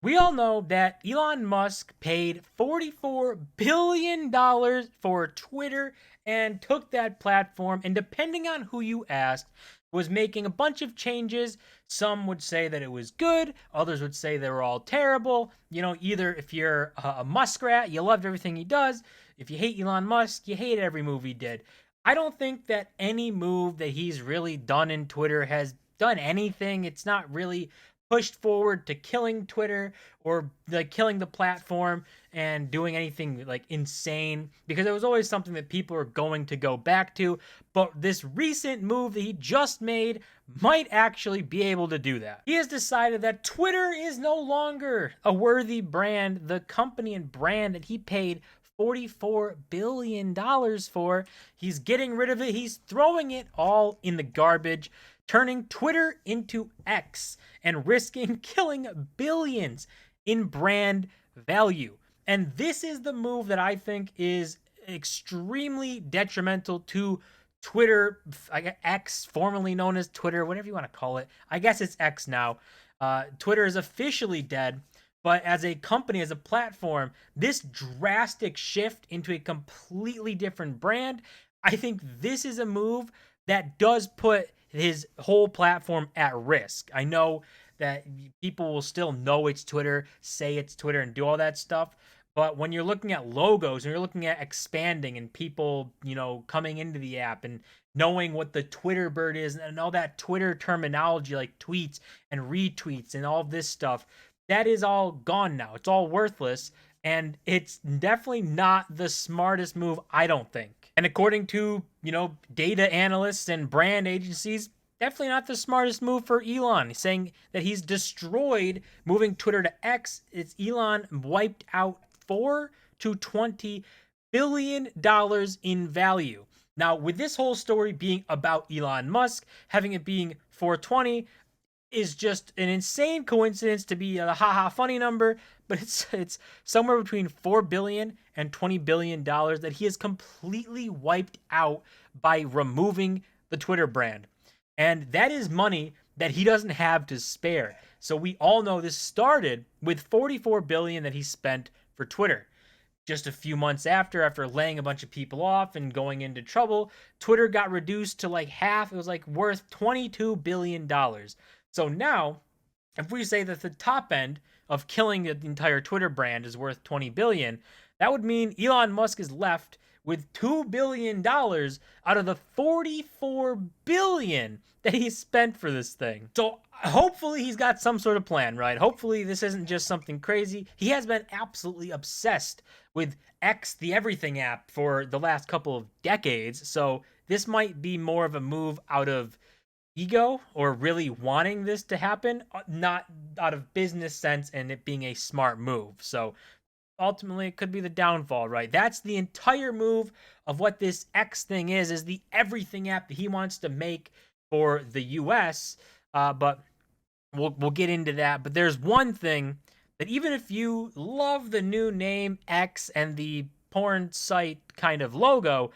We all know that Elon Musk paid $44 billion for Twitter and took that platform, and depending on who you asked, was making a bunch of changes. Some would say that it was good, others would say they were all terrible. You know, either if you're a Muskrat, you loved everything he does. If you hate Elon Musk, you hate every move he did. I don't think that any move that he's really done in Twitter has done anything. It's not really pushed forward to killing Twitter or like killing the platform and doing anything like insane, because it was always something that people are going to go back to. But this recent move that he just made might actually be able to do that. He has decided that Twitter is no longer a worthy brand. The company and brand that he paid $44 billion for, he's getting rid of it. He's throwing it all in the garbage, turning Twitter into X and risking killing billions in brand value. And this is the move that I think is extremely detrimental to Twitter, X, formerly known as Twitter, whatever you want to call it. I guess it's X now. Twitter is officially dead. But as a company, as a platform, this drastic shift into a completely different brand, I think this is a move that does put his whole platform at risk. I know that people will still know it's Twitter, say it's Twitter, and do all that stuff. But when you're looking at logos and you're looking at expanding and people, you know, coming into the app and knowing what the Twitter bird is and all that Twitter terminology like tweets and retweets and all this stuff, that is all gone now. It's all worthless. And it's definitely not the smartest move, I don't think. And according to, you know, data analysts and brand agencies, definitely not the smartest move for Elon. He's saying that he's destroyed moving Twitter to X. It's Elon wiped out $4 to $20 billion in value. Now, with this whole story being about Elon Musk, having it being 420 is just an insane coincidence to be a haha funny number, but it's somewhere between $4 billion and $20 billion that he has completely wiped out by removing the Twitter brand. And that is money that he doesn't have to spare. So we all know this started with $44 billion that he spent for Twitter. Just a few months after laying a bunch of people off and going into trouble, Twitter got reduced to like half. It was like worth $22 billion. So now, if we say that the top end of killing the entire Twitter brand is worth $20 billion, that would mean Elon Musk is left with $2 billion out of the $44 billion that he spent for this thing. So hopefully he's got some sort of plan, right? Hopefully this isn't just something crazy. He has been absolutely obsessed with X, the everything app, for the last couple of decades. So this might be more of a move out of ego or really wanting this to happen, not out of business sense and it being a smart move. So ultimately it could be the downfall, right? That's the entire move of what this X thing is the everything app that he wants to make for the US. But we'll get into that. But there's one thing that even if you love the new name X and the porn site kind of logo,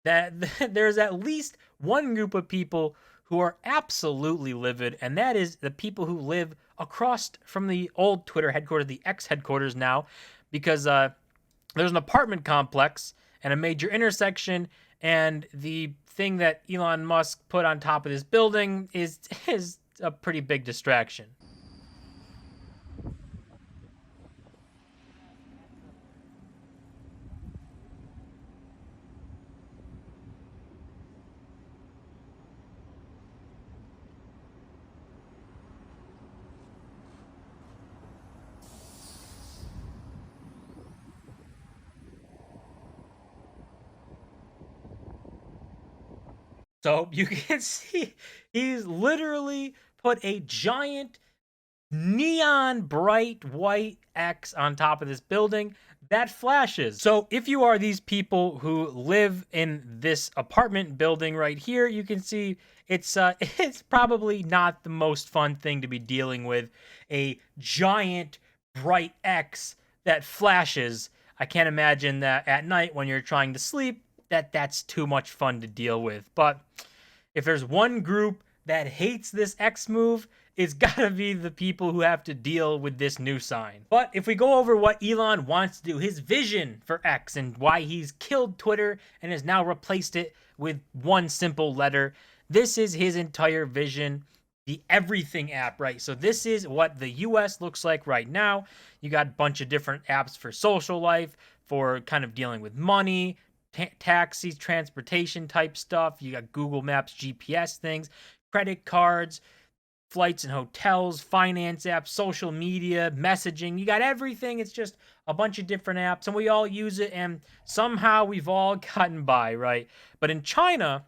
that there's at least one group of people who are absolutely livid, and that is the people who live across from the old Twitter headquarters, the X headquarters now, because there's an apartment complex and a major intersection, and the thing that Elon Musk put on top of this building is a pretty big distraction. So you can see he's literally put a giant neon bright white X on top of this building that flashes. So if you are these people who live in this apartment building right here, you can see it's it's probably not the most fun thing to be dealing with, a giant bright X that flashes. I can't imagine that at night when you're trying to sleep that's too much fun to deal with. But if there's one group that hates this X move, it's gotta be the people who have to deal with this new sign. But if we go over what Elon wants to do, his vision for X and why he's killed Twitter and has now replaced it with one simple letter, this is his entire vision. The everything app, right? So this is what the US looks like right now. You got a bunch of different apps for social life, for kind of dealing with money, taxis, transportation type stuff. You got Google Maps, GPS things, credit cards, flights and hotels, finance apps, social media, messaging. You got everything. It's just a bunch of different apps, and we all use it, and somehow we've all gotten by, right? But in China,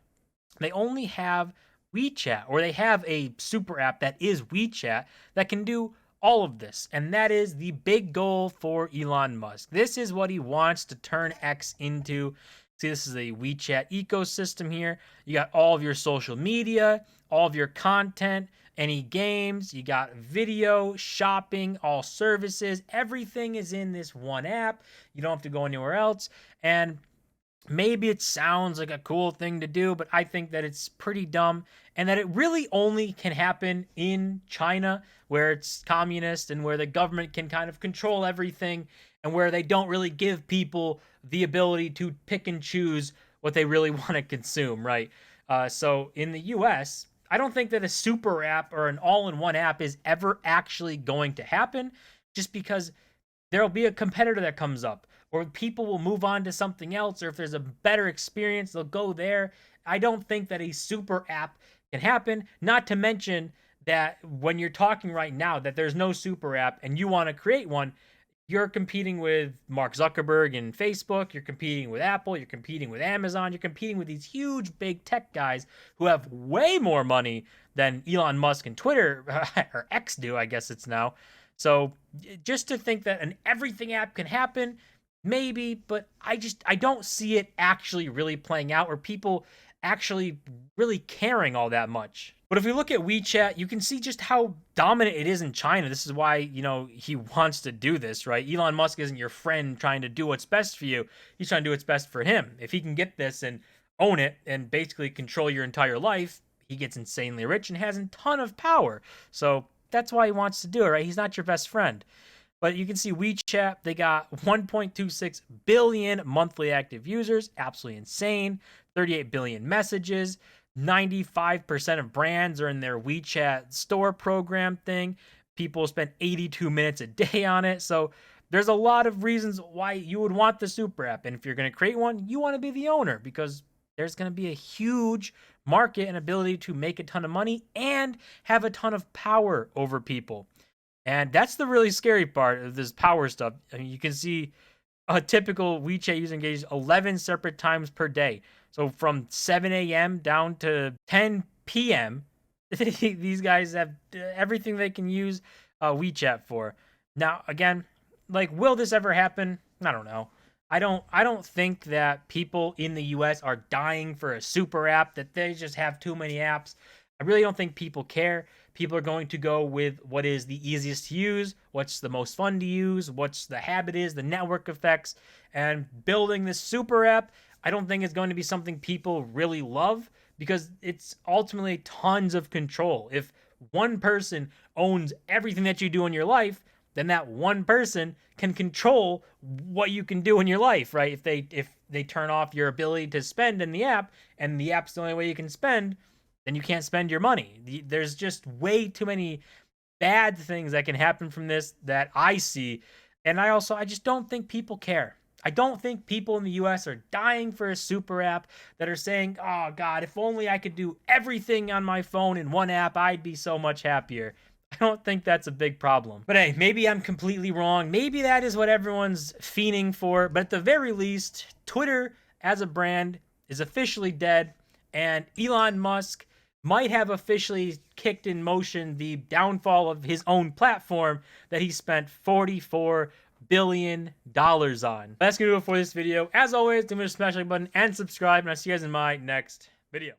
they only have WeChat, or they have a super app that is WeChat that can do all of this. And that is the big goal for Elon Musk. This is what he wants to turn X into. See, this is a WeChat ecosystem here. You got all of your social media, all of your content, any games, you got video, shopping, all services. Everything is in this one app. You don't have to go anywhere else. And maybe it sounds like a cool thing to do, but I think that it's pretty dumb, and that it really only can happen in China, where it's communist and where the government can kind of control everything, and where they don't really give people the ability to pick and choose what they really want to consume, right? So in the US, I don't think that a super app or an all-in-one app is ever actually going to happen, just because there'll be a competitor that comes up, or people will move on to something else, or if there's a better experience, they'll go there. I don't think that a super app can happen, not to mention that when you're talking right now that there's no super app and you want to create one, you're competing with Mark Zuckerberg and Facebook, you're competing with Apple, you're competing with Amazon, you're competing with these huge big tech guys who have way more money than Elon Musk and Twitter, or X do, I guess it's now. So just to think that an everything app can happen, maybe, but I don't see it actually really playing out, or people actually really caring all that much. But if we look at WeChat, you can see just how dominant it is in China. This is why, he wants to do this, right? Elon Musk isn't your friend trying to do what's best for you. He's trying to do what's best for him. If he can get this and own it and basically control your entire life, he gets insanely rich and has a ton of power. So that's why he wants to do it, right? He's not your best friend. But you can see WeChat, they got 1.26 billion monthly active users, absolutely insane. 38 billion messages, 95% of brands are in their WeChat store program thing. People spend 82 minutes a day on it. So there's a lot of reasons why you would want the super app. And if you're going to create one, you want to be the owner, because there's going to be a huge market and ability to make a ton of money and have a ton of power over people. And that's the really scary part of this power stuff. I mean, you can see a typical WeChat user engages 11 separate times per day. So from 7 a.m. down to 10 p.m., these guys have everything they can use WeChat for. Now, again, will this ever happen? I don't know. I don't think that people in the US are dying for a super app, that they just have too many apps. I really don't think people care. People are going to go with what is the easiest to use, what's the most fun to use, what's the habit is, the network effects, and building this super app, I don't think it's going to be something people really love, because it's ultimately tons of control. If one person owns everything that you do in your life, then that one person can control what you can do in your life, right? If they turn off your ability to spend in the app, and the app's the only way you can spend, then you can't spend your money. There's just way too many bad things that can happen from this that I see. And I just don't think people care. I don't think people in the US are dying for a super app, that are saying, oh God, if only I could do everything on my phone in one app, I'd be so much happier. I don't think that's a big problem. But hey, maybe I'm completely wrong. Maybe that is what everyone's fiending for. But at the very least, Twitter as a brand is officially dead, and Elon Musk might have officially kicked in motion the downfall of his own platform that he spent $44 billion on. That's gonna do it for this video. As always, don't forget to smash the like button and subscribe, and I'll see you guys in my next video.